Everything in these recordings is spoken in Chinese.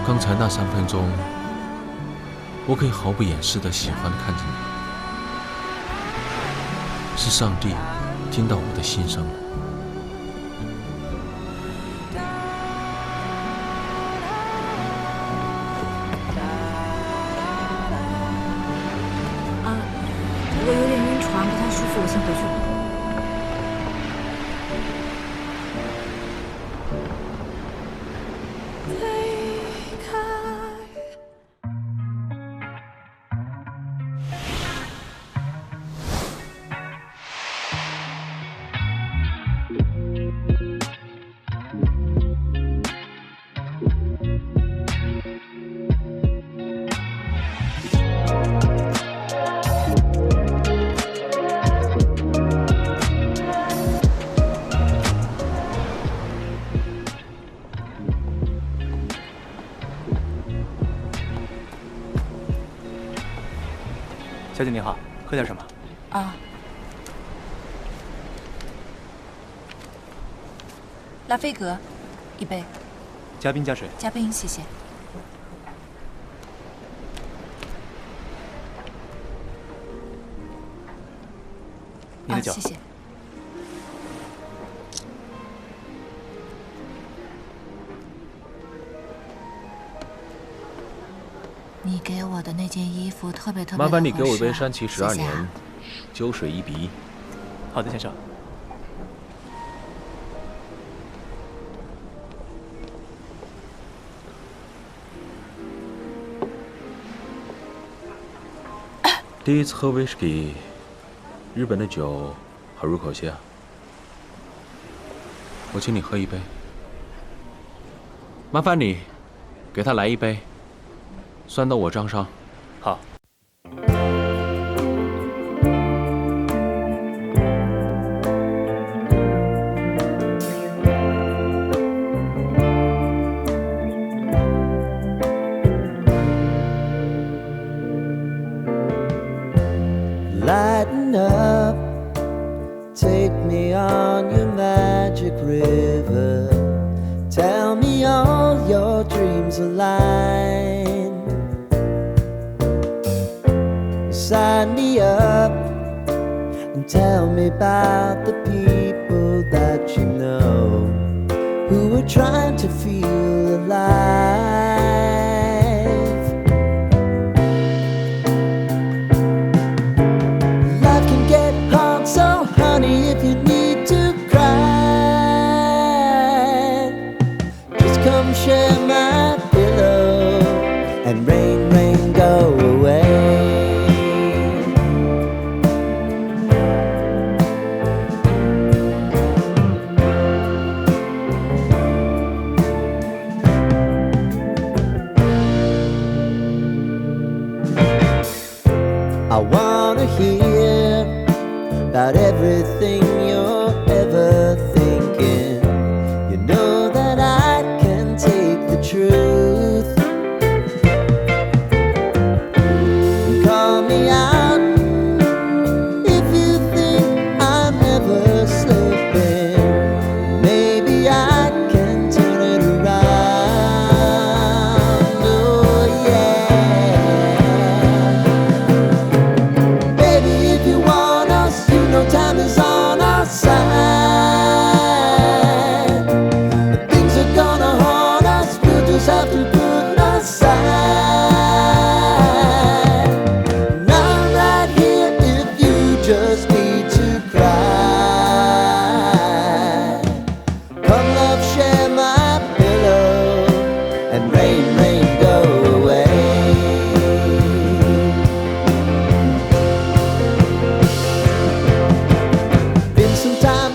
刚才那3分钟，我可以毫不掩饰地喜欢地看着你，是上帝听到我的心声了。我有点晕船，不太舒服，我先回去了。小姐你好，喝点什么？啊，拉菲格，1杯。加冰加水。加冰，谢谢。你的酒。谢谢。你给我的那件衣服特别麻烦你给我一杯山崎12年，酒水1比1。好的，先生。第一次喝威士忌，日本的酒好入口些啊。我请你喝1杯。麻烦你给他来1杯。算到我账上。好。Lighten up, take me on your magic river. Tell me all your dreams align. Sign me up and tell me about the people that you know who are trying to feel alive. Life can get hard, so honey, if you need to cry, just come share my pillow and rain, rain, go away. I wanna hear about everything you're ever thinking. You know that I can take the truth. Call me out if you think I'm ever slipping. Maybe I can turn it around. Oh yeah. If you want us, you know time is on our side. But things are gonna haunt us, we'll just have to put aside. And I'm right here if you just need to cry. Come love, share my pillow, and rain, rain, go away.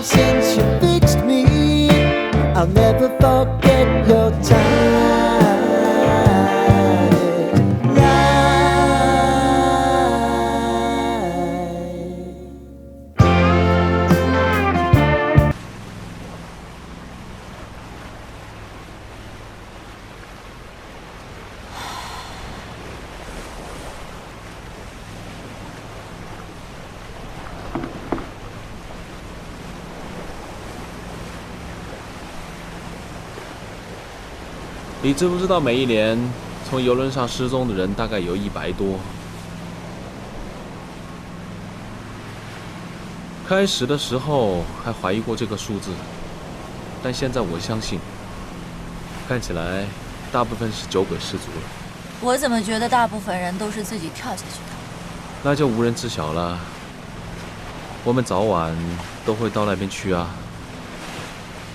Since you fixed me, I'll never forget your time. 你知不知道每一年从游轮上失踪的人大概有100多？开始的时候还怀疑过这个数字，但现在我相信，看起来大部分是酒鬼失足了。我怎么觉得大部分人都是自己跳下去的？那就无人知晓了。我们早晚都会到那边去啊。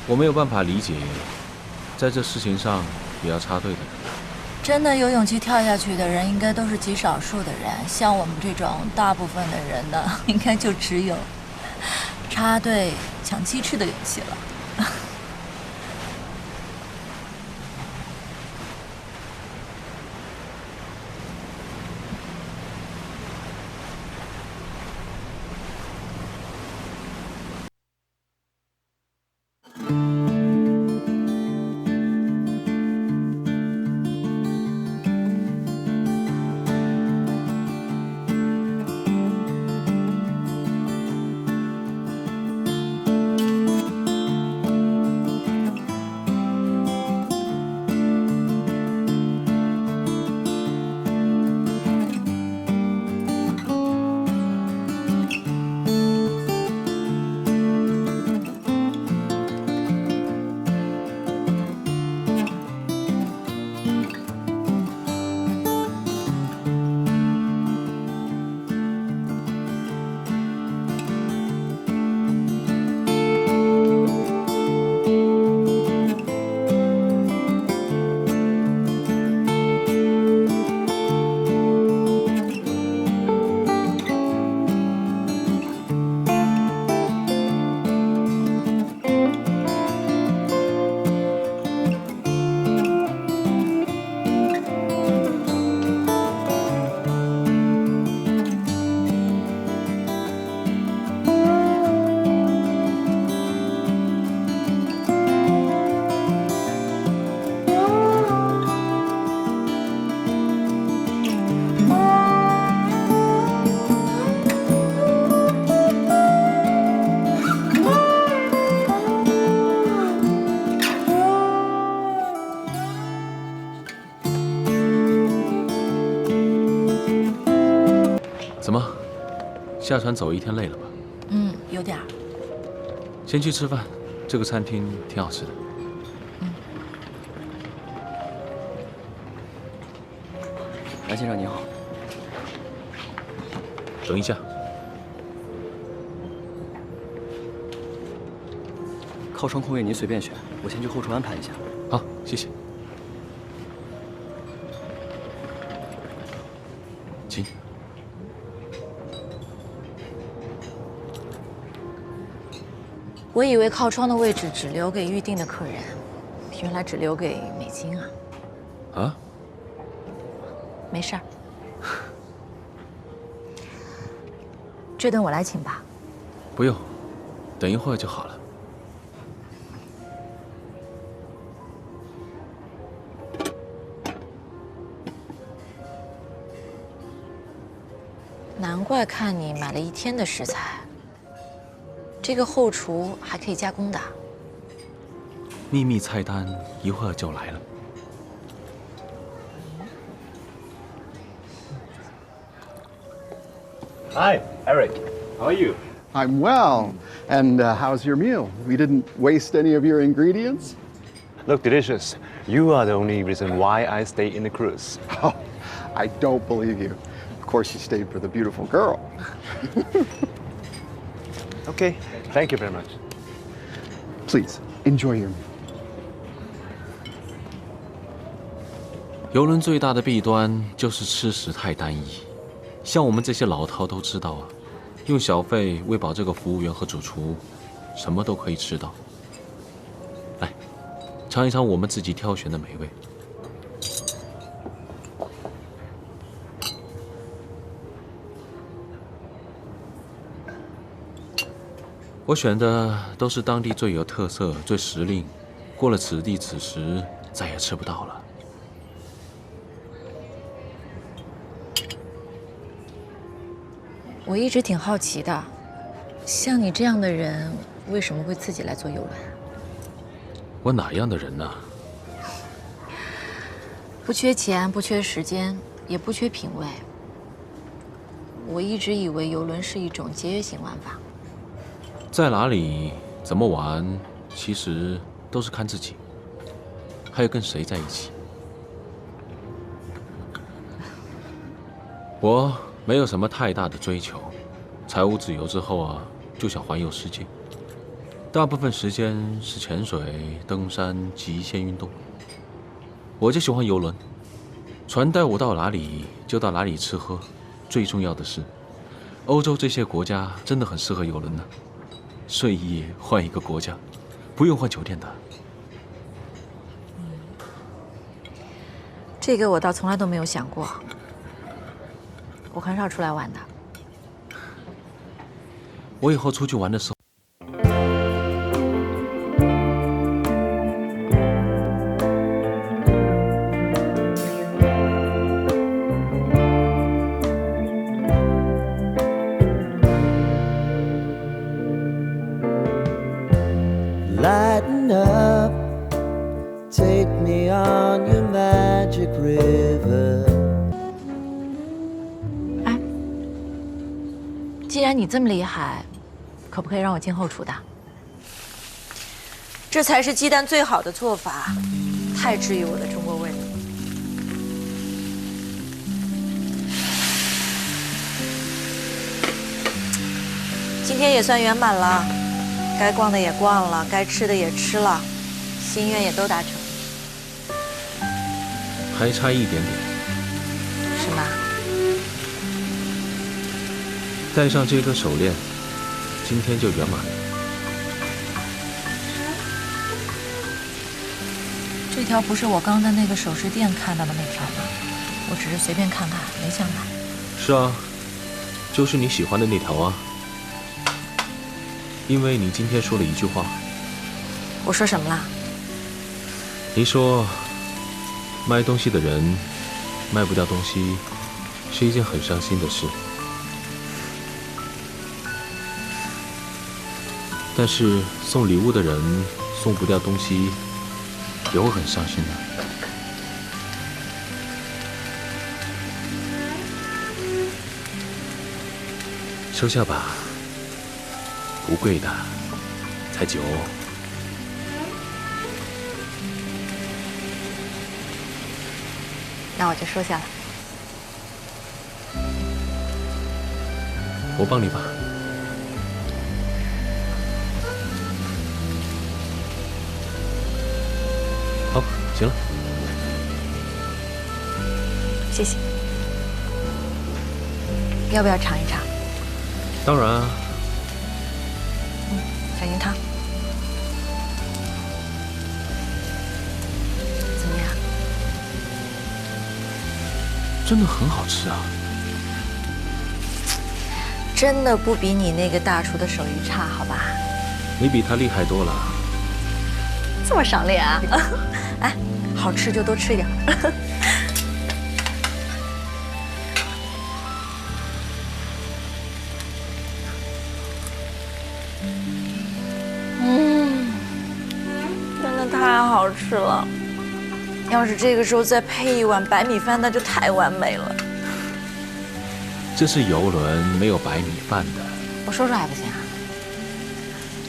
我没有办法理解，在这事情上也要插队的人。真的有勇气跳下去的人，应该都是极少数的人。像我们这种大部分的人呢，应该就只有插队抢鸡翅的勇气了。怎么，下船走一天累了吧？有点儿。先去吃饭，这个餐厅挺好吃的。蓝先生您好。等一下，靠窗空位您随便选，我先去后厨安排一下。好，谢谢。请。我以为靠窗的位置只留给预定的客人，原来只留给美金啊！啊？没事儿，这顿我来请吧。不用，等一会儿就好了。难怪看你买了1天的食材。这个后厨还可以加工的。秘密菜单一会儿就来了。Hi, Eric. How are you? I'm well. And how's your meal? We didn't waste any of your ingredients? Look delicious. You are the only reason why I stayed in the cruise. Oh, I don't believe you. Of course, you stayed for the beautiful girl. Okay, thank you very much. Please, enjoy your meal. 游轮最大的弊端就是吃食太单一，像我们这些老饕都知道啊，用小费喂饱这个服务员和主厨，什么都可以吃到。来，尝一尝我们自己挑选的美味。我选的都是当地最有特色、最时令，过了此地此时再也吃不到了。我一直挺好奇的，像你这样的人，为什么会自己来坐游轮？我哪样的人呢？不缺钱，不缺时间，也不缺品味。我一直以为游轮是一种节约型玩法。在哪里怎么玩，其实都是看自己，还有跟谁在一起。我没有什么太大的追求，财务自由之后啊，就想环游世界。大部分时间是潜水、登山、极限运动。我就喜欢游轮，船带我到哪里就到哪里吃喝。最重要的是，欧洲这些国家真的很适合游轮呢。睡一夜换一个国家，不用换酒店的。这个我倒从来都没有想过。我很少出来玩的。我以后出去玩的时候。Lighten up, take me on your magic river. 既然你这么厉害，可不可以让我进后厨的？这才是鸡蛋最好的做法，太治愈我的中国胃了。今天也算圆满了，该逛的也逛了，该吃的也吃了，心愿也都达成。还差一点点。什么？戴上这颗手链，今天就圆满了。这条不是我刚在那个首饰店看到的那条吗？我只是随便看看，没想买。是啊，就是你喜欢的那条啊。因为你今天说了一句话。我说什么了？你说，卖东西的人卖不掉东西，是一件很伤心的事。但是送礼物的人送不掉东西，也会很伤心的。收下吧，不贵的，才9欧。那我就收下了。我帮你吧。好，行了。谢谢。要不要尝一尝？当然啊。小银汤。怎么样？真的很好吃啊。真的不比你那个大厨的手艺差，好吧？你比他厉害多了。这么赏脸啊！哎，好吃就多吃一点。真的太好吃了。要是这个时候再配一碗白米饭，那就太完美了。这是游轮，没有白米饭的。我说说还不行啊？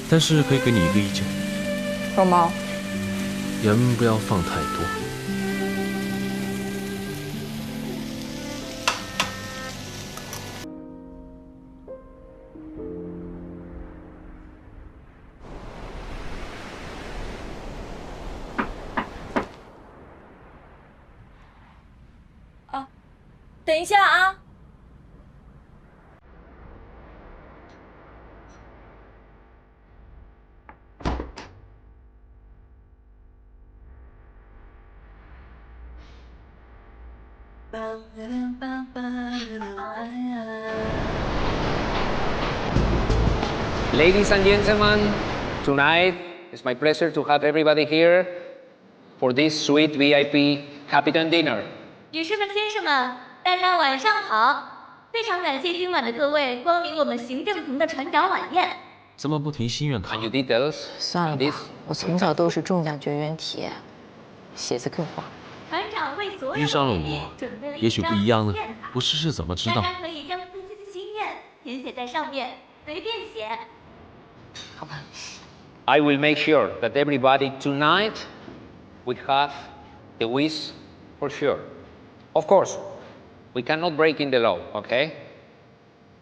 但是可以给你一个意见。肉毛。盐不要放太多。啊，等一下啊！Ladies and gentlemen, tonight it's my pleasure to have everybody here for this sweet VIP Captain Dinner. 女士们、先生们，大家晚上好！非常感谢今晚的各位光临我们行政层的船长晚宴。怎么不提心愿卡 And your details? 算了吧，我从小都是中奖绝缘体，写字更慌。船长长为所有遇上了的我准备了也许不一样呢张卡不试试怎么知道大家可以将自己的心愿填写在上面，随便写。好吧。 I will make sure that everybody tonight will have the wish for sure. Of course, we cannot break in the law, okay?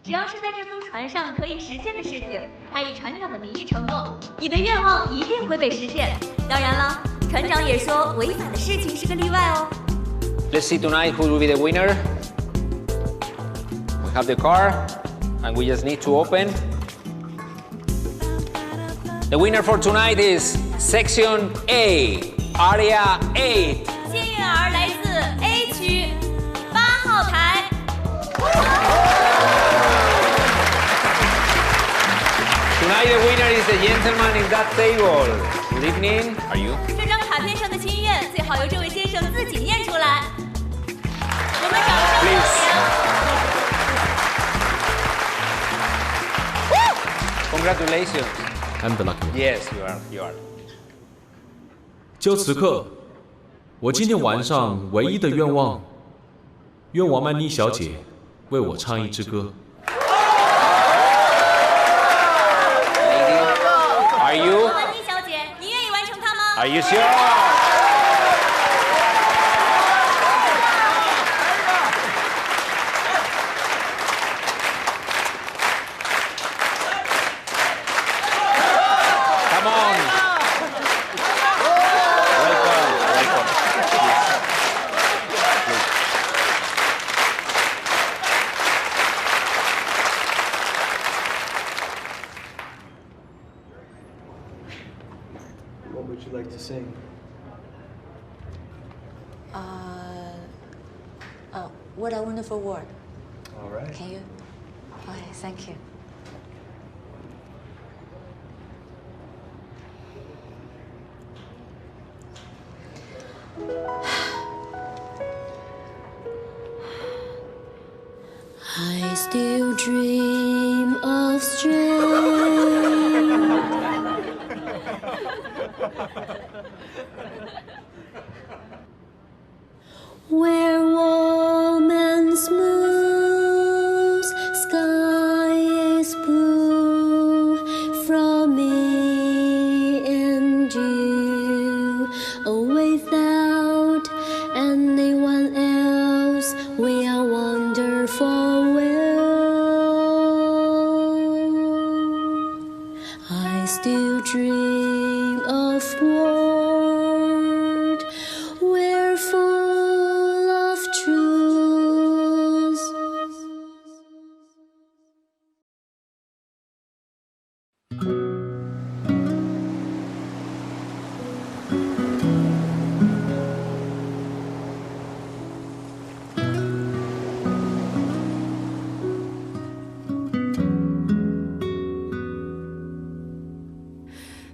只要是在这艘船上可以实现的事情，他以船长的名义承诺，你的愿望一定会被实现。当然了，船长也说违法的事情是个例外哦。Let's see tonight who will be the winner. We have the car, and we just need to open. The winner for tonight is Section A, Area 8. 幸运儿来自 A 区8号台。 Tonight the winner is the gentleman in that table. Good evening. Are you? 这张卡片上的心愿最好由这位先生自己念出来。我们掌声有请。Congratulations. I'm the lucky one. Yes, you are. You are. 就此刻，我今天晚上唯一的愿望，愿王曼妮小姐为我唱一支歌。 Are you? 曼妮小姐，你愿意完成它吗？ Are you sure? Come on. Welcome. Welcome. What would you like to sing? What a wonderful world. All right. Can you? Okay, thank you. I still dream of strength. Where woman's moves, sky is blue from me and you. Oh, without anyone else, we are wonderful. I still dream of world where full of truth.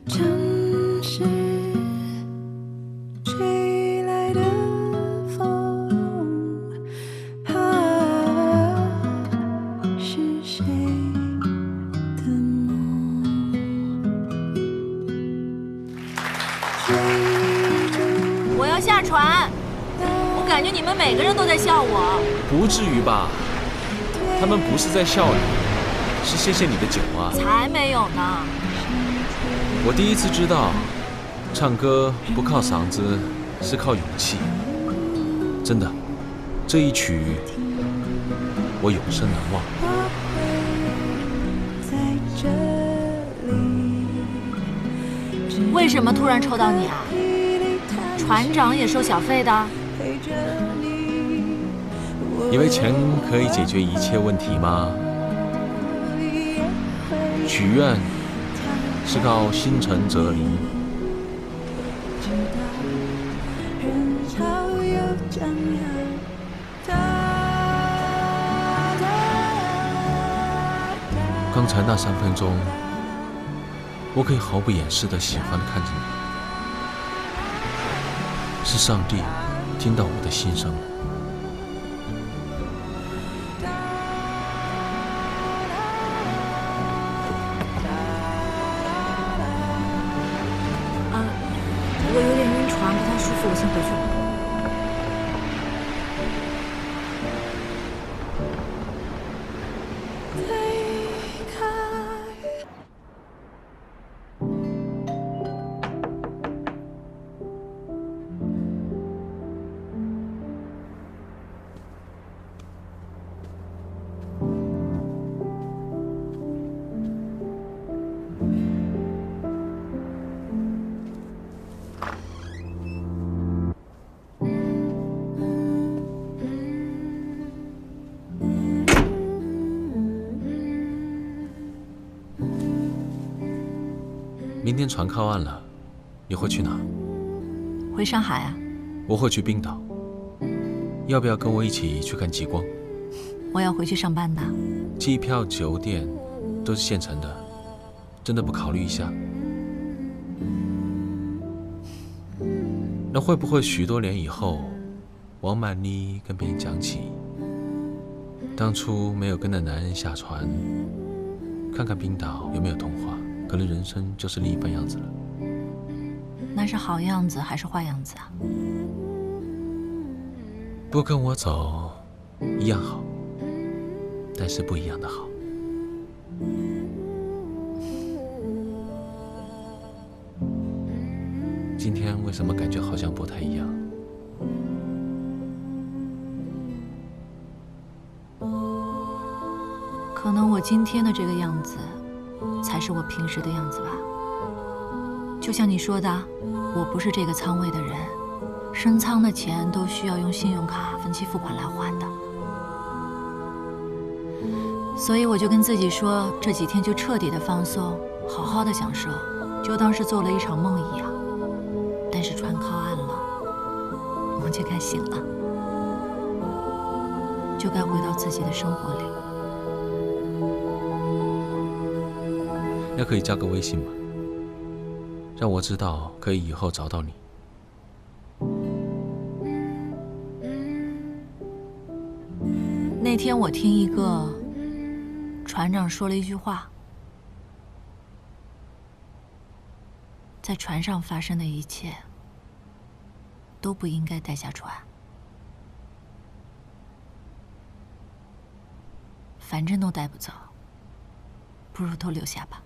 城市吹来的风，是谁的梦？我要下船，我感觉你们每个人都在笑我。不至于吧？他们不是在笑你，是谢谢你的酒啊。才没有呢。我第一次知道，唱歌不靠嗓子，是靠勇气。真的，这一曲我永生难忘。为什么突然抽到你啊？船长也收小费的？以为钱可以解决一切问题吗？许愿是靠心诚则灵。刚才那3分钟，我可以毫不掩饰地喜欢地看着你，是上帝听到我的心声了。我有点晕船，不太舒服，我先回去了。明天船靠岸了，你会去哪？回上海啊？我会去冰岛。要不要跟我一起去看极光？我要回去上班的。机票、酒店都是现成的，真的不考虑一下？那会不会许多年以后，王曼妮跟别人讲起，当初没有跟那男人下船，看看冰岛有没有童话，可能人生就是另一番样子了。那是好样子还是坏样子啊？不跟我走，一样好，但是不一样的好。今天为什么感觉好像不太一样？可能我今天的这个样子，才是我平时的样子吧。就像你说的，我不是这个舱位的人，升舱的钱都需要用信用卡分期付款来还的。所以我就跟自己说，这几天就彻底的放松，好好的享受，就当是做了一场梦一样。但是船靠岸了，我就该醒了，就该回到自己的生活里。那可以加个微信吗？让我知道，可以以后找到你。那天我听一个船长说了一句话，在船上发生的一切都不应该带下船，反正都带不走，不如都留下吧。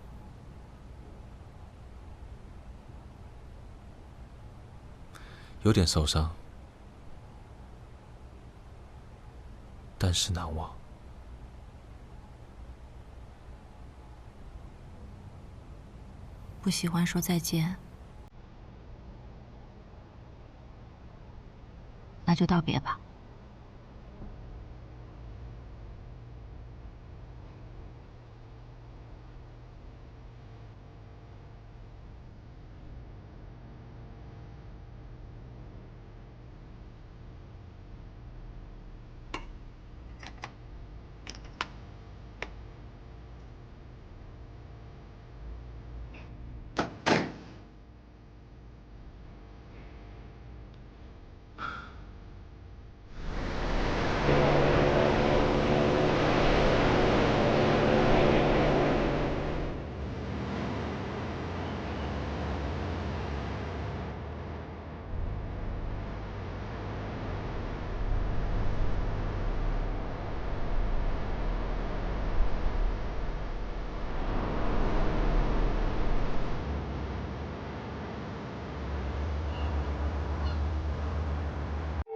有点受伤，但是难忘。不喜欢说再见，那就道别吧。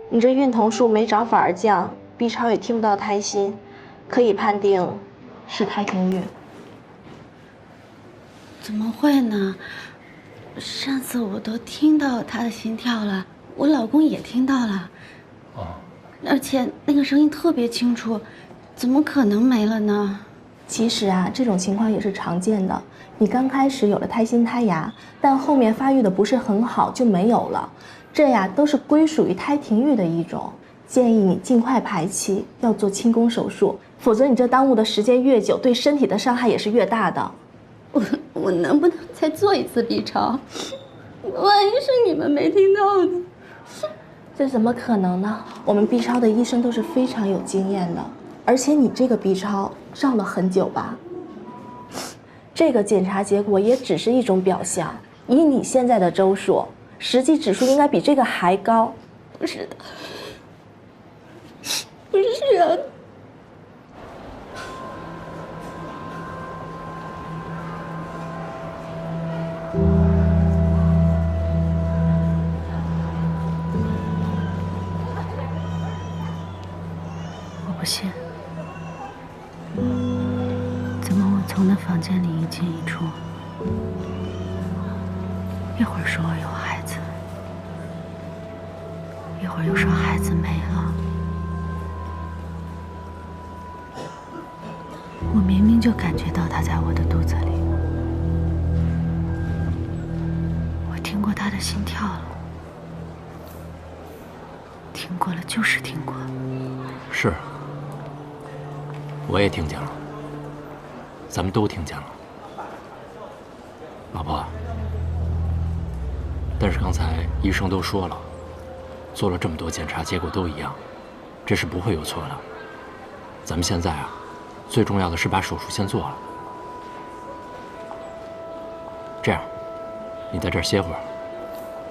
你这孕酮数没找法降，B 超也听不到胎心，可以判定是胎停孕。怎么会呢？上次我都听到他的心跳了，我老公也听到了。哦。而且那个声音特别清楚，怎么可能没了呢？其实啊，这种情况也是常见的。你刚开始有了胎心胎芽，但后面发育的不是很好就没有了。这呀都是归属于胎停育的一种，建议你尽快排期，要做清宫手术，否则你这耽误的时间越久，对身体的伤害也是越大的。我能不能再做一次 B 超？万一是你们没听到的，这怎么可能呢？我们 B 超的医生都是非常有经验的，而且你这个 B 超照了很久吧？这个检查结果也只是一种表象，以你现在的周数，实际指数应该比这个还高。不是的，不是啊。我不信，怎么我从那房间里一进一出，一会儿说我有孩子，一会儿又说孩子没了。我明明就感觉到他在我的肚子里，的心跳了。听过了就是听过。是，我也听见了，咱们都听见了，老婆。但是刚才医生都说了，做了这么多检查，结果都一样，这是不会有错的。咱们现在啊，最重要的是把手术先做了。这样，你在这儿歇会儿，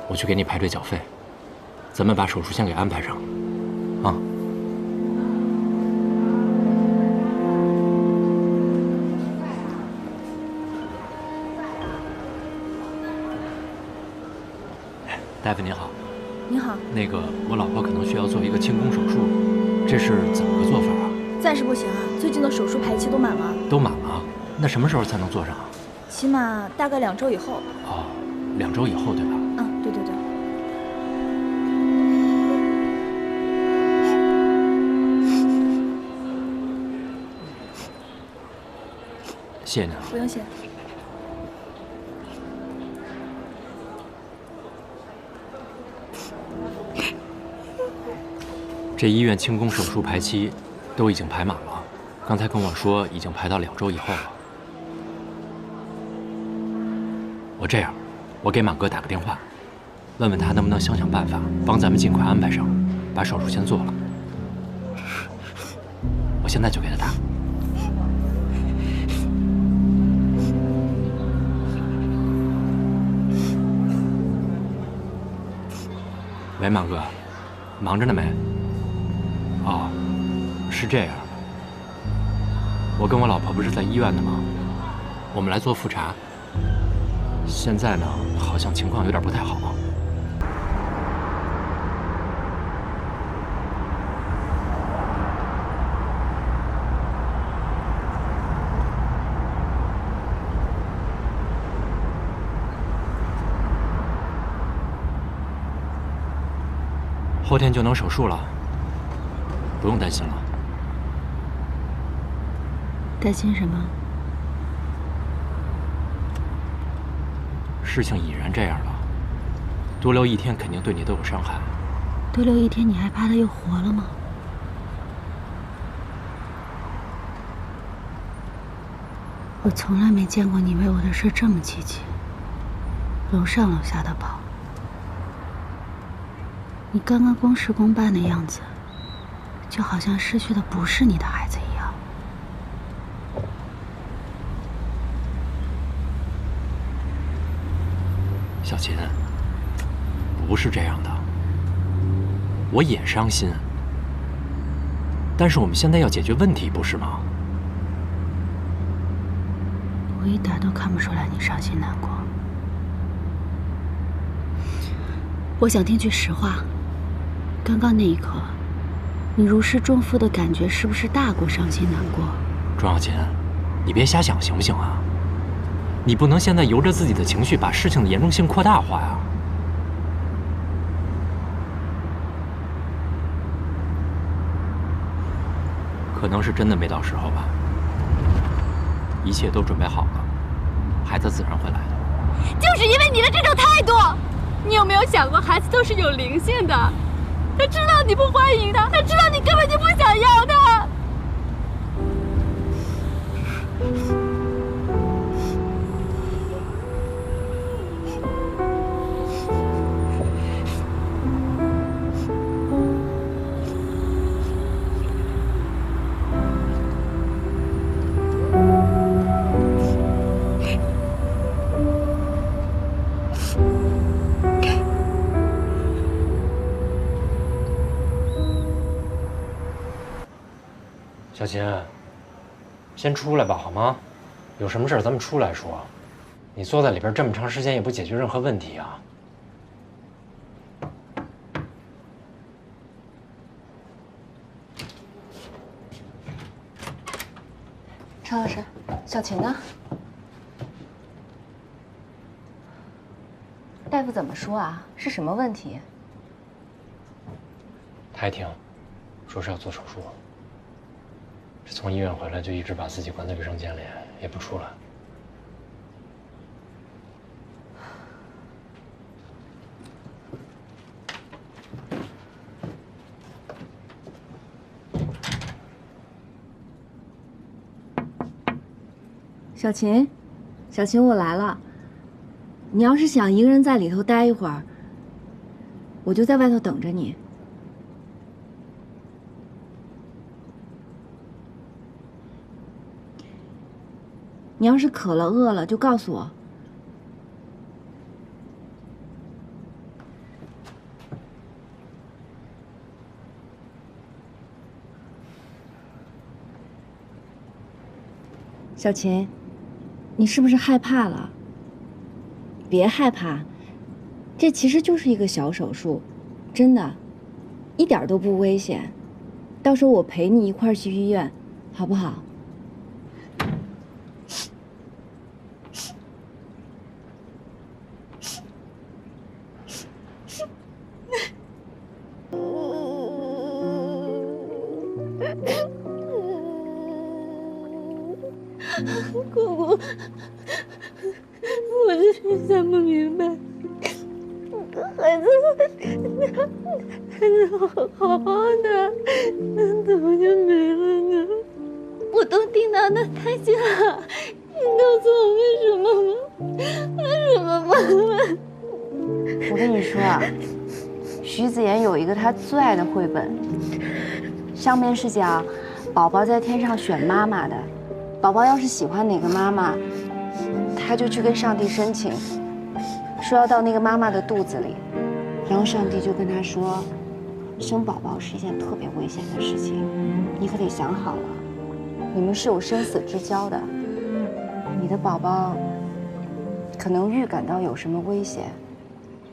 我去给你排队缴费，咱们把手术先给安排上，啊。大夫您好。你好。那个，我老婆可能需要做一个清宫手术，这是怎么个做法啊？暂时不行啊，最近的手术排期都满了。都满了？那什么时候才能做上啊？起码大概2周以后。哦，2周以后对吧？嗯，对对对。谢谢您啊。不用谢。这医院清宫手术排期都已经排满了，刚才跟我说已经排到2周以后了。我这样，我给满哥打个电话，问问他能不能想想办法，帮咱们尽快安排上，把手术先做了。我现在就给他打。喂，满哥，忙着呢没？哦，是这样。我跟我老婆不是在医院呢吗？我们来做复查。现在呢，好像情况有点不太好。后天就能手术了。不用担心了。担心什么？事情已然这样了，多留1天肯定对你都有伤害。多留1天，你还怕他又活了吗？我从来没见过你为我的事这么积极，楼上楼下的跑。你刚刚公事公办的样子，就好像失去的不是你的孩子一样。小琴，不是这样的，我也伤心，但是我们现在要解决问题，不是吗？我一点都看不出来你伤心难过。我想听句实话，刚刚那一刻，你如释重负的感觉是不是大过伤心难过？庄小琴，你别瞎想行不行啊？你不能现在由着自己的情绪把事情的严重性扩大化呀。可能是真的没到时候吧。一切都准备好了，孩子自然会来的。就是因为你的这种态度，你有没有想过，孩子都是有灵性的？他知道你不欢迎他，他知道你根本就不想要他。小琴，先出来吧，好吗？有什么事咱们出来说。你坐在里边这么长时间也不解决任何问题啊。常老师，小琴呢？大夫怎么说啊？是什么问题？他还听，说是要做手术。这从医院回来就一直把自己关在卫生间里，也不出来。小琴，小琴，我来了。你要是想一个人在里头待一会儿，我就在外头等着你。你要是渴了、饿了，就告诉我。小琴，你是不是害怕了？别害怕，这其实就是一个小手术，真的，一点都不危险。到时候我陪你一块儿去医院，好不好？姑姑，我真是想不明白，孩子好好的，怎么就没了呢？我都听到他太近了，你告诉我为什么吗？为什么吗？我跟你说啊，徐子言有一个他最爱的绘本，上面是讲宝宝在天上选妈妈的。宝宝要是喜欢哪个妈妈，他就去跟上帝申请，说要到那个妈妈的肚子里，然后上帝就跟他说，生宝宝是一件特别危险的事情，你可得想好了，你们是有生死之交的，你的宝宝可能预感到有什么危险，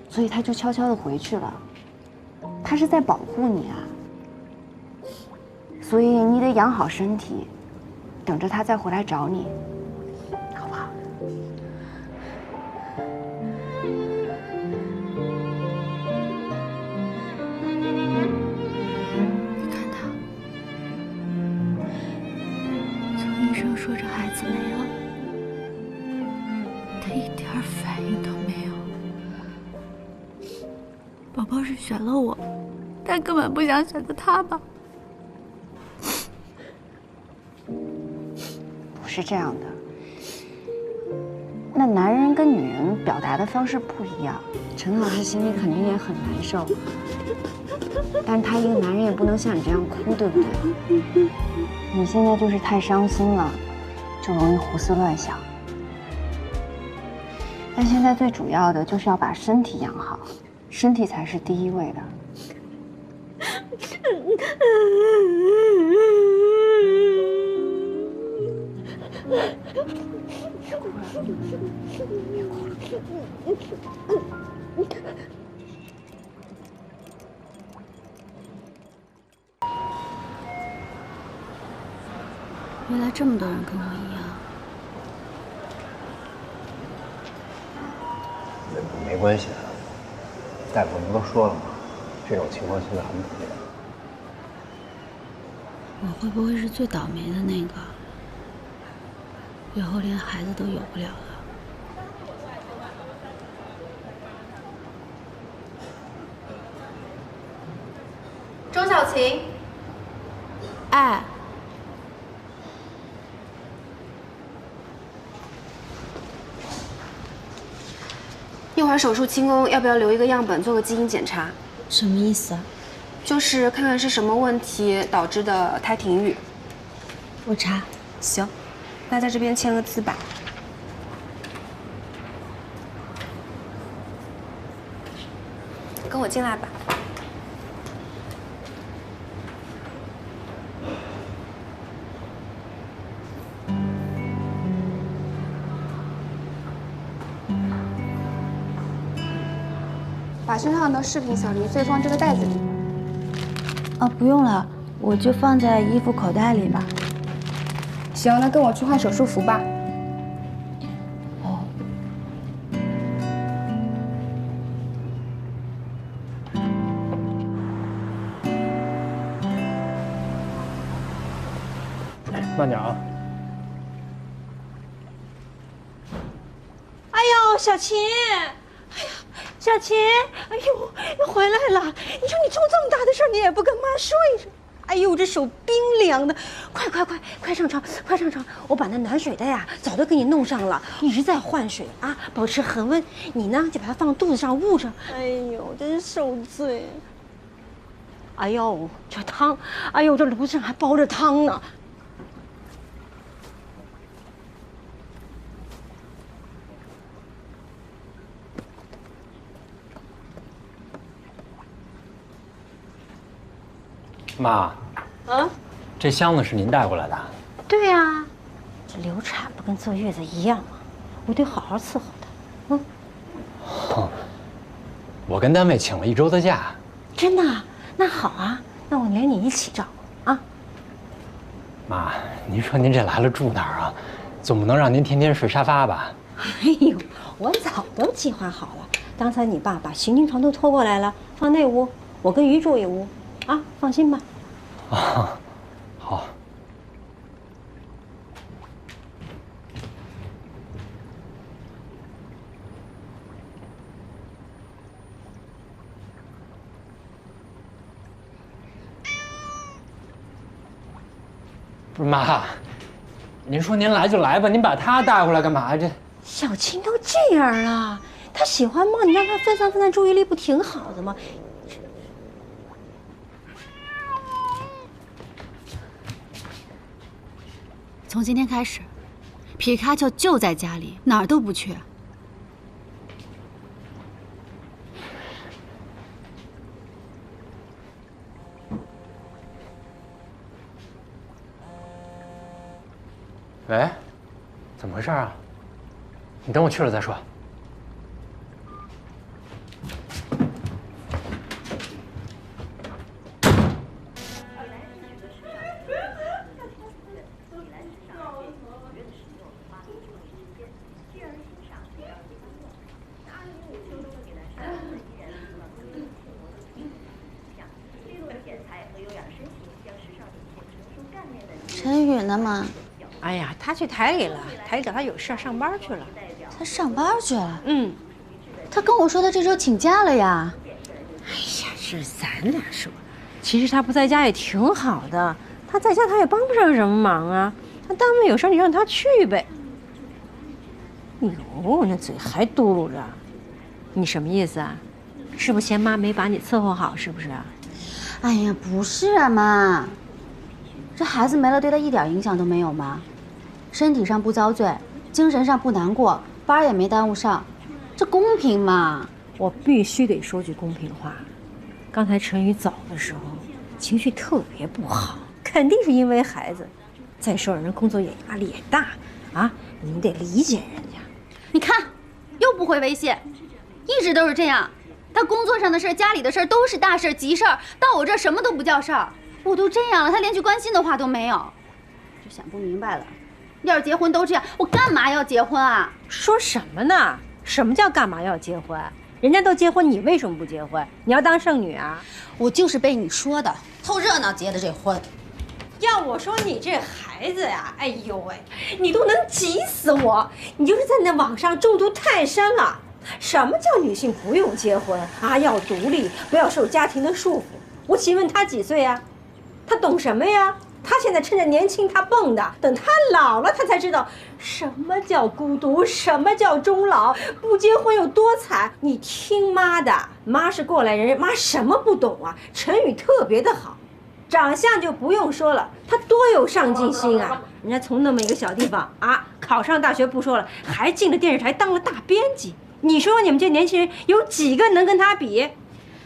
所以他就悄悄地回去了，他是在保护你啊，所以你得养好身体。等着他再回来找你，好不好？你看他，从医生说这孩子没了，他一点反应都没有。宝宝是选了我，但根本不想选择他吧？是这样的，那男人跟女人表达的方式不一样，陈老师心里肯定也很难受，但他一个男人也不能像你这样哭，对不对？你现在就是太伤心了，就容易胡思乱想。但现在最主要的就是要把身体养好，身体才是第一位的。原来这么多人跟我一样。没关系的，大夫不都说了吗？这种情况现在很普遍。我会不会是最倒霉的那个？以后连孩子都有不了了。周小晴，哎，一会儿手术清宫，要不要留一个样本做个基因检查？什么意思啊？就是看看是什么问题导致的胎停育。我查。行，那在这边签个字吧。跟我进来吧。把身上的饰品小零碎放这个袋子里。哦，不用了，我就放在衣服口袋里吧。行，那跟我去换手术服吧。哦。慢点啊！哎呦，小琴，哎呀，小琴，哎呦，你回来了！你说你出这么大的事，你也不跟妈说一声。哎呦，这手冰凉的，快上床，快上床！我把那暖水袋呀早都给你弄上了，一直在换水啊，保持恒温。你呢就把它放肚子上捂着。哎呦，真是受罪！哎呦，这汤，哎呦，这炉子上还煲着汤呢。妈，这箱子是您带过来的？对呀，这流产不跟坐月子一样吗？我得好好伺候她。哼，我跟单位请了1周的假。真的？那好啊，那我连你一起照顾啊。妈，您说您这来了住哪儿啊？总不能让您天天睡沙发吧？哎呦，我早都计划好了。刚才你爸把行军床都拖过来了，放那屋，我跟鱼住一屋。啊，放心吧。啊，好。不是妈，您说您来就来吧，您把他带回来干嘛？这小青都这样了，他喜欢梦，你让他分散注意力，不挺好的吗？从今天开始，皮卡丘就在家里，哪儿都不去。喂，怎么回事啊？你等我去了再说。陈宇呢嘛？哎呀，他去台里了，台里找他有事上班去了。他上班去了？他跟我说他这周请假了呀。哎呀，这咱俩说，其实他不在家也挺好的。他在家他也帮不上什么忙啊。他单位有事你让他去呗。哟，那嘴还嘟噜着，你什么意思啊？是不是嫌妈没把你伺候好？是不是啊？哎呀，不是啊，妈。这孩子没了，对他一点影响都没有吗？身体上不遭罪，精神上不难过，班也没耽误上，这公平吗？我必须得说句公平话。刚才陈宇走的时候，情绪特别不好，肯定是因为孩子。再说人工作也压力也大啊，你得理解人家。你看，又不回微信，一直都是这样。他工作上的事、家里的事都是大事、急事儿，到我这儿什么都不叫事儿。我都这样了，他连句关心的话都没有，就想不明白了。要是结婚都这样，我干嘛要结婚啊？说什么呢？什么叫干嘛要结婚？人家都结婚，你为什么不结婚？你要当剩女啊？我就是被你说的，凑热闹结的这婚。要我说你这孩子呀，哎呦喂，你都能急死我！你就是在那网上中毒太深了。什么叫女性不用结婚啊？要独立，不要受家庭的束缚。我请问他几岁呀？他懂什么呀？他现在趁着年轻他蹦的，等他老了他才知道什么叫孤独，什么叫终老，不结婚有多惨。你听妈的，妈是过来人，妈什么不懂啊？陈宇特别的好，长相就不用说了，他多有上进心啊！人家从那么一个小地方啊，考上大学不说了，还进了电视台当了大编辑。你说你们这年轻人有几个能跟他比？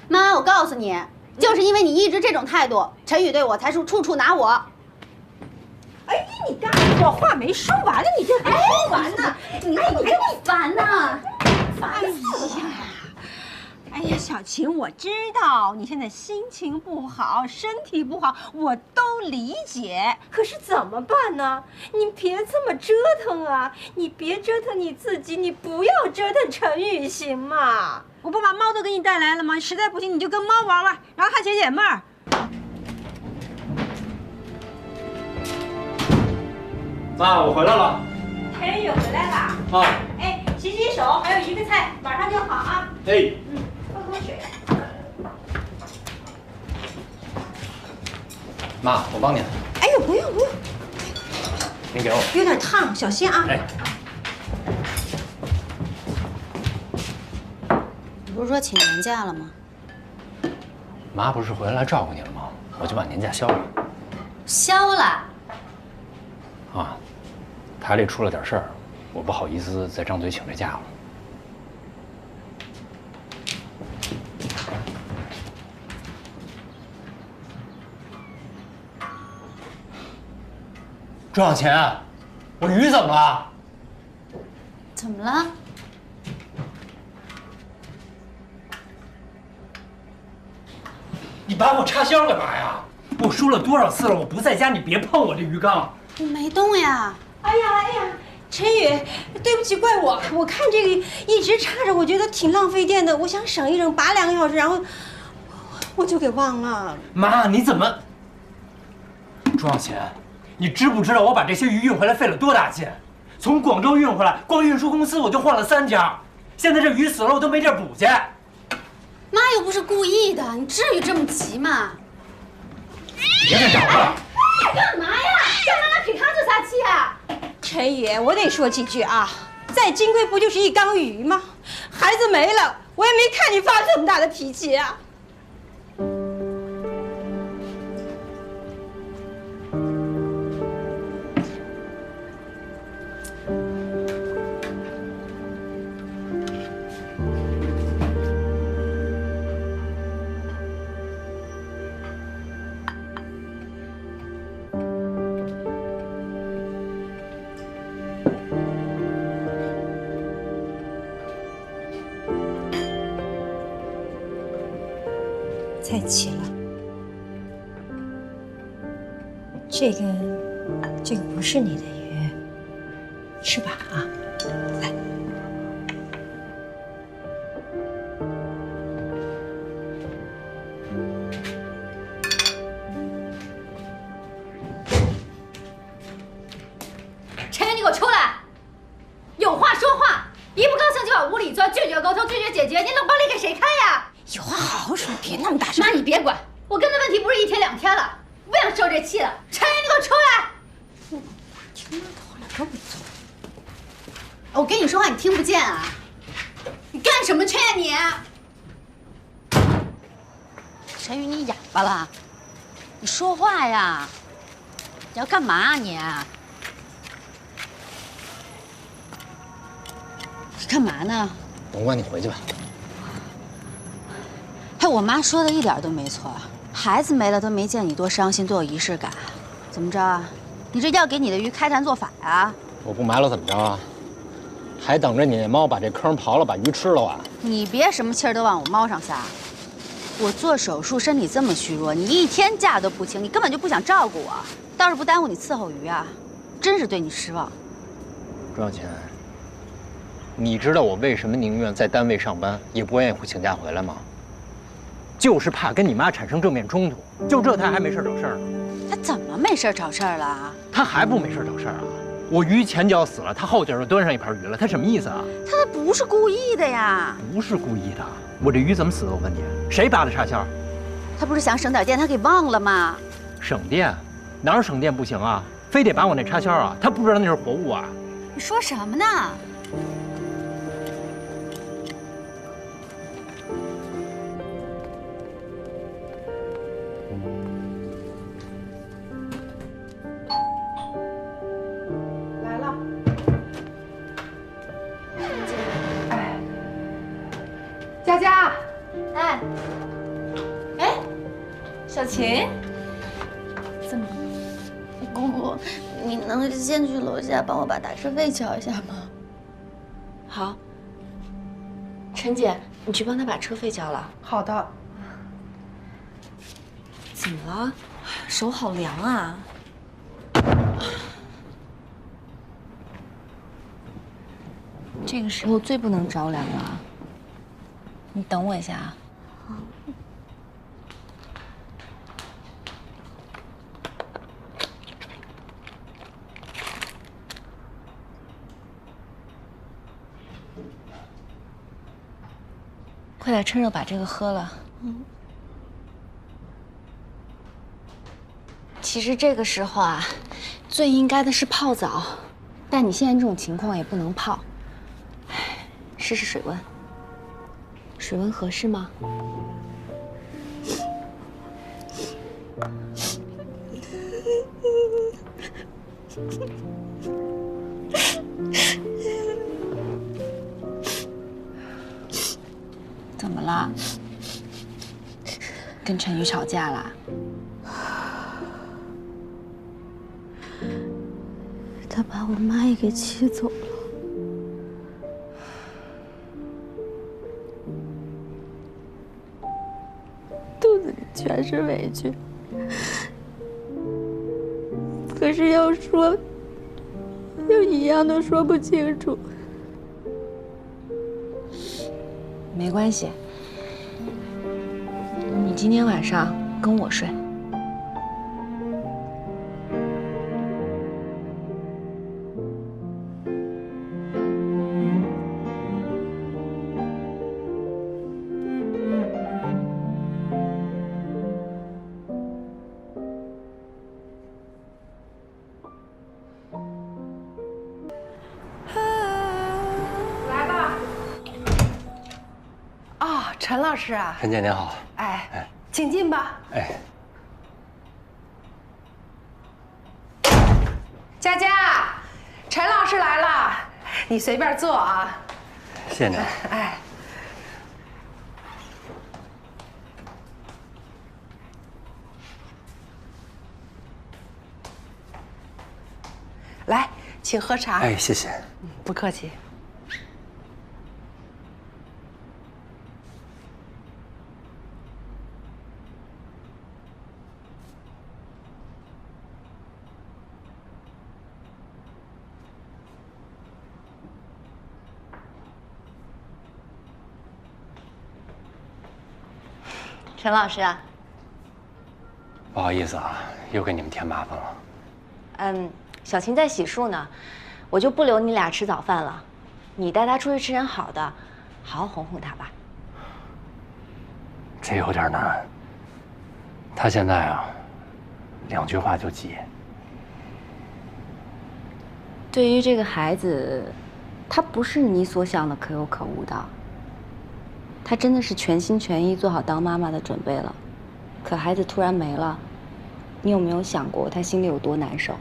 妈，我告诉你，就是因为你一直这种态度，陈宇对我才是处处拿我。哎呀，你干我话没说完呢，你这还说完呢？你还烦呢？烦死了！哎呀，小琴，我知道你现在心情不好，身体不好，我都理解。可是怎么办呢？你别这么折腾啊！你别折腾你自己，你不要折腾陈宇，行吗？我不把猫都给你带来了吗？实在不行你就跟猫玩玩，然后还解解闷儿。妈，我回来了。陈宇回来了。啊。哎，洗洗手，还有一个菜，马上就好啊。哎。喝口水。妈，我帮您。哎呦，不用不用，您给我。有点烫，小心啊。哎。你不是说请年假了吗？妈不是回来照顾你了吗？我就把年假消了。消了。啊，台里出了点事儿，我不好意思再张嘴请这假了。庄小钱，我鱼怎么了？怎么了？你把我插销干嘛呀？我说了多少次了，我不在家，你别碰我这鱼缸。我没动呀。哎呀，陈宇，对不起，怪我。我看这个一直插着，我觉得挺浪费电的，我想省一省，拔2个小时，然后我就给忘了。妈，你怎么？庄小钱，你知不知道我把这些鱼运回来费了多大劲？从广州运回来，光运输公司我就换了3家，现在这鱼死了，我都没地儿补去。妈又不是故意的，你至于这么急吗？别再找了！干嘛呀？干嘛拿皮卡就撒气啊？陈宇，我得说几句啊。再金贵不就是一缸鱼吗？孩子没了，我也没看你发这么大的脾气啊。再起了，这个不是你的鱼，吃吧啊，来。陈宇，你给我出来！有话说话，一不高兴就往屋里钻，拒绝沟通，拒绝解决，你冷暴力给谁看呀？有话好好说，别那么大声。妈，你别管，我跟他问题不是1天2天了，不想受这气了。陈宇，你给我出来！听到头了，都没错。我跟你说话，你听不见啊？你干什么去呀你？陈宇，你哑巴了？你说话呀！你要干嘛你？你干嘛呢？甭管你回去吧。哎，我妈说的一点都没错，孩子没了都没见你多伤心，多有仪式感。怎么着啊？你这要给你的鱼开坛做法呀？我不埋了怎么着啊？还等着你那猫把这坑刨了，把鱼吃了啊？你别什么气儿都往我猫上撒。我做手术，身体这么虚弱，你1天假都不请，你根本就不想照顾我，倒是不耽误你伺候鱼啊，真是对你失望。庄小钱，你知道我为什么宁愿在单位上班，也不愿意请假回来吗？就是怕跟你妈产生正面冲突。就这，他还没事找事儿呢。他怎么没事找事儿了？他还不没事找事儿啊？我鱼前脚死了，他后脚就端上一盘鱼了，他什么意思啊？他那不是故意的呀。不是故意的，我这鱼怎么死的？我问你，谁拔的插销？他不是想省点电，他给忘了吗？省电？哪有省电不行啊？非得拔我那插销啊？他不知道那是活物啊？你说什么呢？来了。佳佳，哎，小琴，怎么？姑姑，你能先去楼下帮我把打车费交一下吗？好。陈姐，你去帮他把车费交了。好的。怎么了？手好凉啊！这个时候最不能着凉了。你等我一下啊。好。快点趁热把这个喝了。其实这个时候啊，最应该的是泡澡，但你现在这种情况也不能泡。试试水温，水温合适吗？怎么了？跟陈宇吵架啦？他把我妈也给气走了。肚子里全是委屈，可是要说，又一样都说不清楚。没关系，你今天晚上跟我睡。陈老师啊，陈姐您好。哎，请进吧。哎，佳佳，陈老师来了，你随便坐啊。谢谢您。哎，来，请喝茶。哎，谢谢。不客气。陈老师啊，不好意思啊，又给你们添麻烦了。小琴在洗漱呢，我就不留你俩吃早饭了。你带她出去吃点好的，好好哄哄她吧。这有点难。她现在啊，2句话就急。对于这个孩子，他不是你所想的可有可无的。她真的是全心全意做好当妈妈的准备了，可孩子突然没了，你有没有想过她心里有多难受？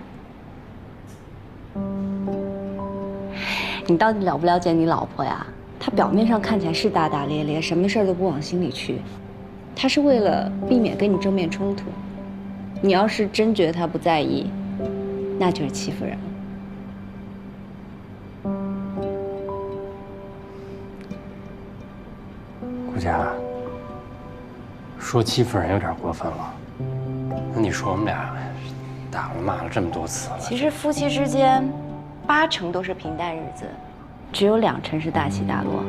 你到底了不了解你老婆呀？她表面上看起来是大大咧咧，什么事儿都不往心里去，她是为了避免跟你正面冲突。你要是真觉得她不在意，那就是欺负人了。顾佳，说欺负人有点过分了。那你说我们俩打了骂了这么多次了，其实夫妻之间，8成都是平淡日子，只有2成是大起大落。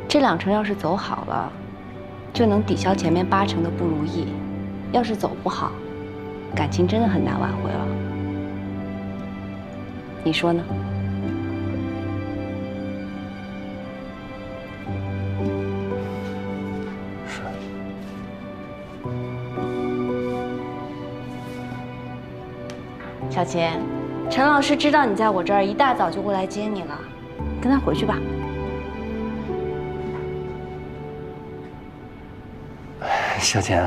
这2成要是走好了，就能抵消前面8成的不如意；要是走不好，感情真的很难挽回了。你说呢？小琴，陈老师知道你在我这儿，一大早就过来接你了，跟他回去吧。小琴，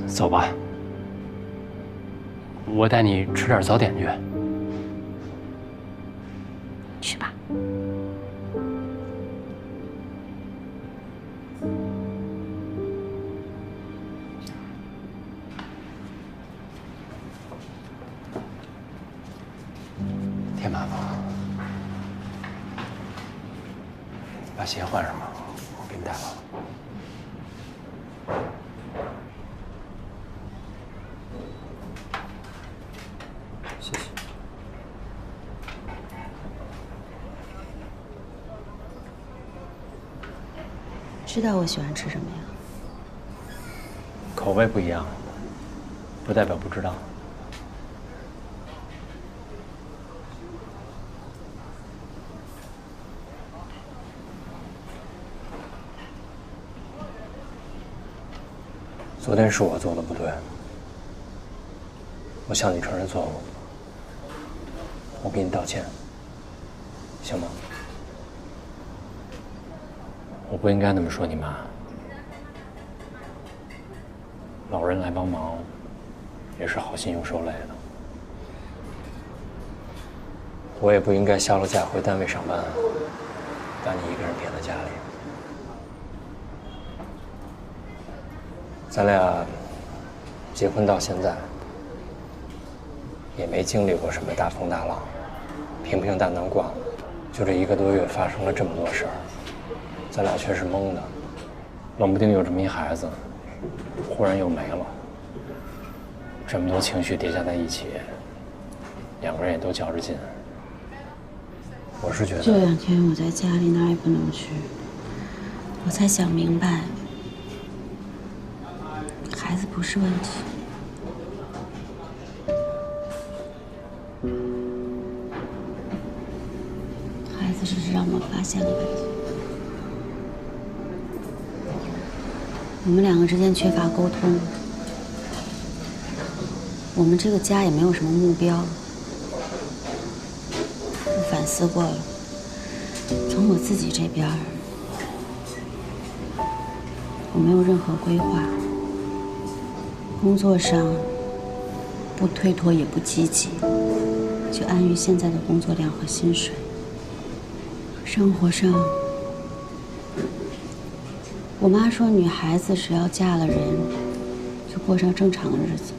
走吧，我带你吃点早点去。去吧。添麻烦了，把鞋换上吧，我给你带了。谢谢。知道我喜欢吃什么呀？口味不一样，不代表不知道。昨天是我做的不对，我向你承认错误，我给你道歉，行吗？我不应该那么说你妈。老人来帮忙，也是好心又受累的。我也不应该下了假回单位上班，把你一个人撇在家里。咱俩结婚到现在，也没经历过什么大风大浪，平平淡淡过了。就这1个多月发生了这么多事儿，咱俩却是懵的，冷不丁有这么一孩子，忽然又没了。这么多情绪叠加在一起，2个人也都较着劲。我是觉得这2天我在家里哪儿也不能去，我才想明白，孩子不是问题。孩子只是让我发现了问题。我们2个之间缺乏沟通，我们这个家也没有什么目标。我反思过了，从我自己这边，我没有任何规划，工作上不推脱也不积极，就安于现在的工作量和薪水。生活上，我妈说女孩子只要嫁了人，就过上正常的日子。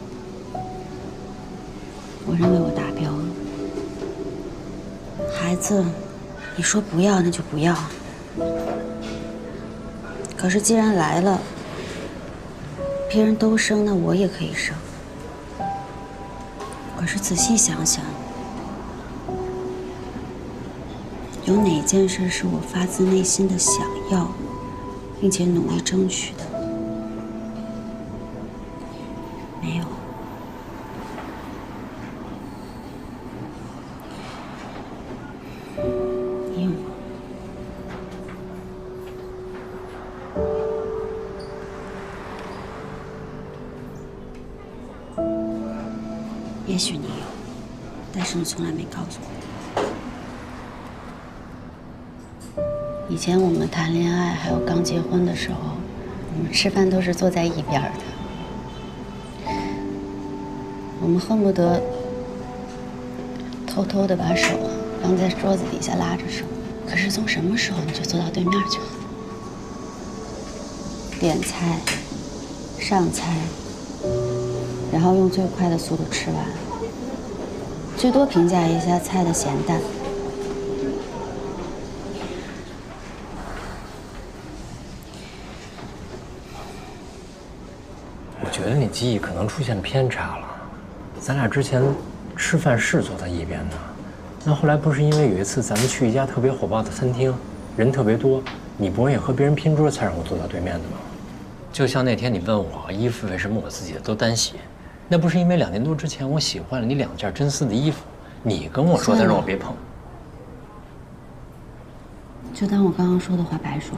我认为我达标了。孩子，你说不要那就不要。可是既然来了，别人都生，那我也可以生。可是仔细想想，有哪件事是我发自内心的想要，并且努力争取的？没有。你有吗？也许你有，但是你从来没告诉我。以前我们谈恋爱，还有刚结婚的时候，我们吃饭都是坐在一边的。我们恨不得偷偷的把手放在桌子底下拉着手。可是从什么时候你就坐到对面去了？点菜、上菜，然后用最快的速度吃完，最多评价一下菜的咸淡。我觉得你记忆可能出现偏差了。咱俩之前吃饭是坐在一边的，那后来不是因为有一次咱们去一家特别火爆的餐厅，人特别多，你不愿意和别人拼桌才让我坐到对面的吗？就像那天你问我衣服为什么我自己的都单洗，那不是因为2年多之前我喜欢了你2件真丝的衣服，你跟我说的让我别碰。就当我刚刚说的话白说。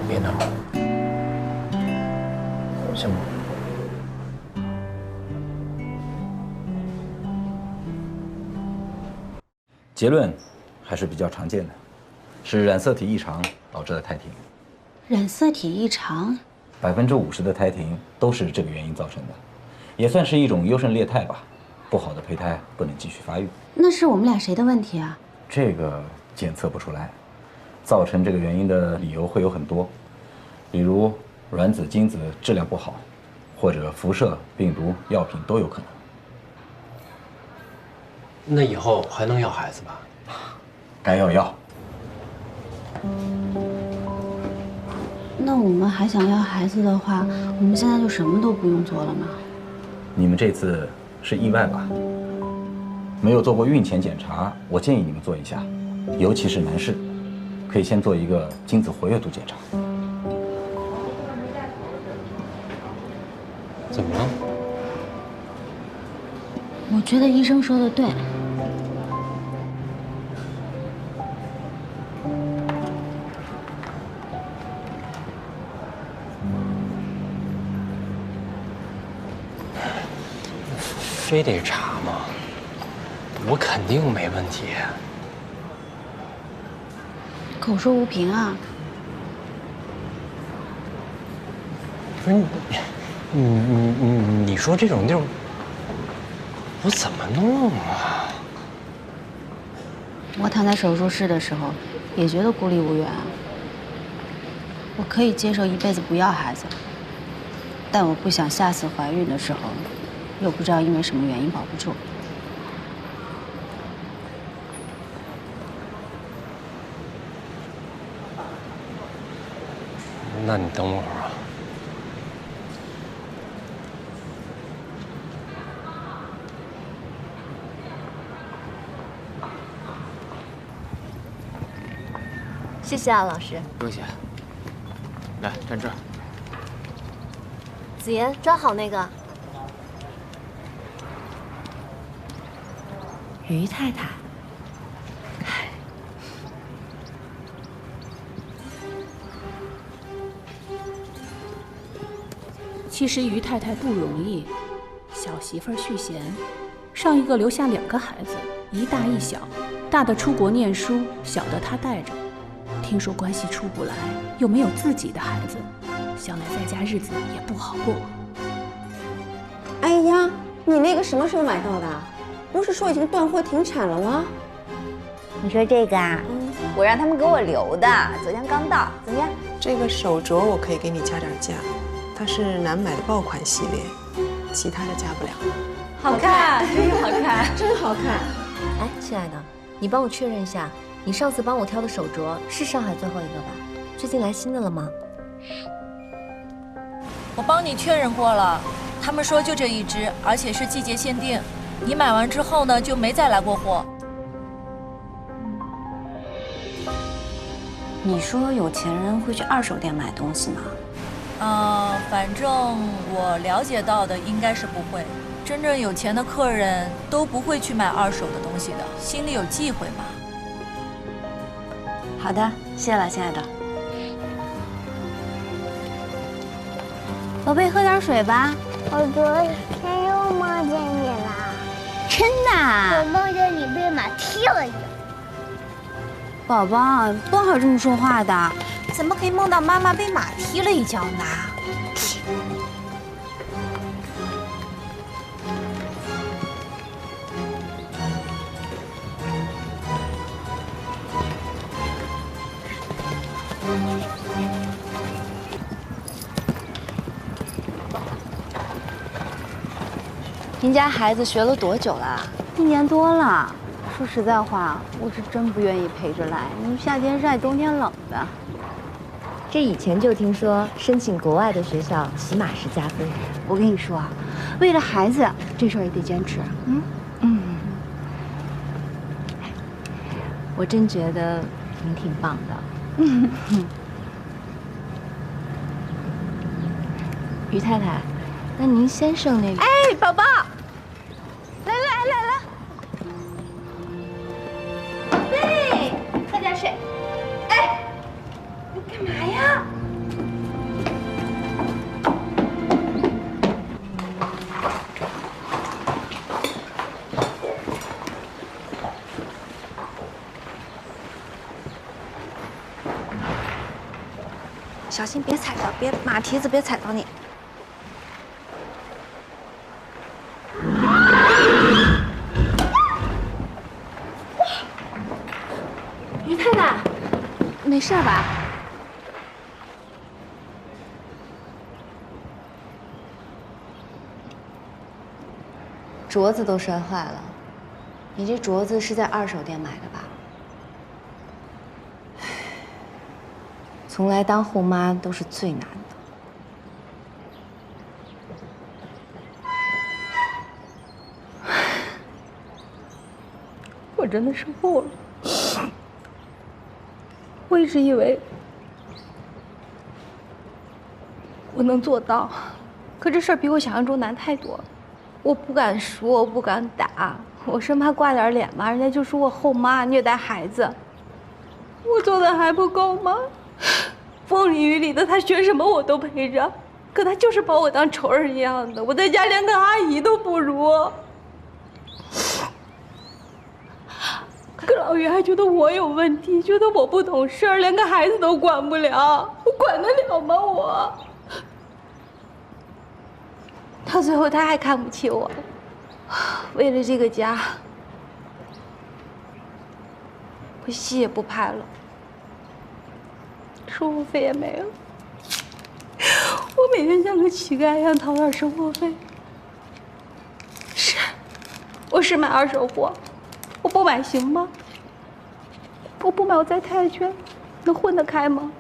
别闹，行吗？结论还是比较常见的，是染色体异常导致的胎停。染色体异常，50%的胎停都是这个原因造成的，也算是一种优胜劣汰吧。不好的胚胎不能继续发育。那是我们俩谁的问题啊？这个检测不出来，造成这个原因的理由会有很多，比如卵子、精子质量不好，或者辐射、病毒、药品都有可能。那以后还能要孩子吧？该要。那我们还想要孩子的话，我们现在就什么都不用做了吗？你们这次是意外吧？没有做过孕前检查，我建议你们做一下。尤其是男士，可以先做一个精子活跃度检查。怎么了？我觉得医生说的对。非得查吗？我肯定没问题。口说无凭啊！不是你说这种地儿，我怎么弄啊？我躺在手术室的时候，也觉得孤立无援啊。我可以接受一辈子不要孩子，但我不想下次怀孕的时候，又不知道因为什么原因保不住。那你等会儿啊。谢谢啊，老师。不用谢。来，站这儿。子妍，抓好那个。于太太。其实于太太不容易，小媳妇儿续弦，上一个留下2个孩子，一大一小，大的出国念书，小的她带着。听说关系处不来，又没有自己的孩子，想来在家日子也不好过。哎呀，你那个什么时候买到的？不是说已经断货停产了吗？你说这个啊？我让他们给我留的，昨天刚到，怎么样？这个手镯我可以给你加点价，它是难买的爆款系列，其他的加不了。好看，真是好看，真好看。哎，亲爱的，你帮我确认一下，你上次帮我挑的手镯是上海最后一个吧？最近来新的了吗？我帮你确认过了，他们说就这一只，而且是季节限定。你买完之后呢，就没再来过货。你说有钱人会去2手店买东西吗？反正我了解到的应该是不会。真正有钱的客人都不会去买2手的东西的，心里有忌讳嘛。好的，谢了，亲爱的。宝贝，喝点水吧。我昨天又梦见你了。真的？我梦见你被马踢了一脚。宝宝，不好这么说话的。怎么可以梦到妈妈被马踢了一脚呢？您家孩子学了多久了？1年多了。说实在话，我是真不愿意陪着来。你夏天晒，冬天冷的。这以前就听说申请国外的学校起码是加分。我跟你说啊，为了孩子，这事儿也得坚持。我真觉得您挺棒的。于太太，那您先生那个……哎，宝宝，来。对，喝点水。哎，你干嘛呀？小心别踩到，马蹄子别踩到你。于太太，没事吧？镯子都摔坏了，你这镯子是在2手店买的吧？从来当后妈都是最难的。我真的是悟了。我一直以为我能做到，可这事儿比我想象中难太多了。我不敢说，我不敢打，我生怕挂点脸嘛，人家就说我后妈虐待孩子。我做的还不够吗？风里雨里的，他学什么我都陪着，可他就是把我当仇人一样的，我在家连个阿姨都不如。可老于还觉得我有问题，觉得我不懂事儿，连个孩子都管不了，我管得了吗我？到最后他还看不起我，为了这个家，我戏也不拍了，生活费也没了，我每天像个乞丐一样讨点生活费。我是买二手货，我不买行吗？我不买，我在太太圈能混得开吗？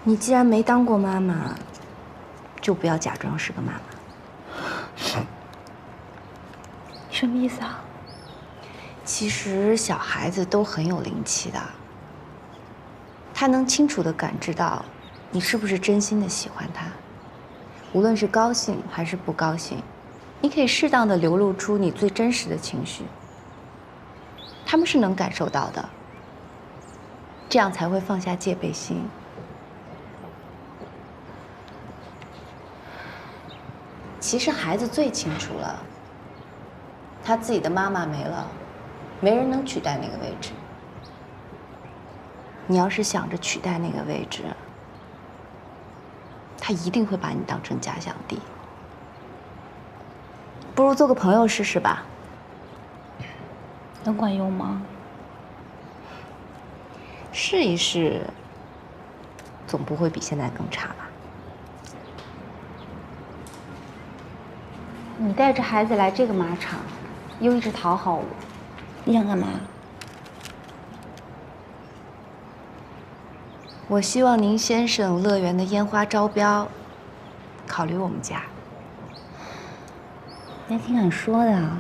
你既然没当过妈妈，就不要假装是个妈妈。什么意思啊？其实小孩子都很有灵气的，他能清楚地感知到你是不是真心的喜欢他，无论是高兴还是不高兴，你可以适当的流露出你最真实的情绪，他们是能感受到的，这样才会放下戒备心。其实孩子最清楚了，他自己的妈妈没了，没人能取代那个位置。你要是想着取代那个位置，他一定会把你当成假想敌。不如做个朋友试试吧。能管用吗？试一试，总不会比现在更差吧？你带着孩子来这个马场，又一直讨好我，你想干嘛？我希望您先生乐园的烟花招标，考虑我们家。你还挺敢说的啊。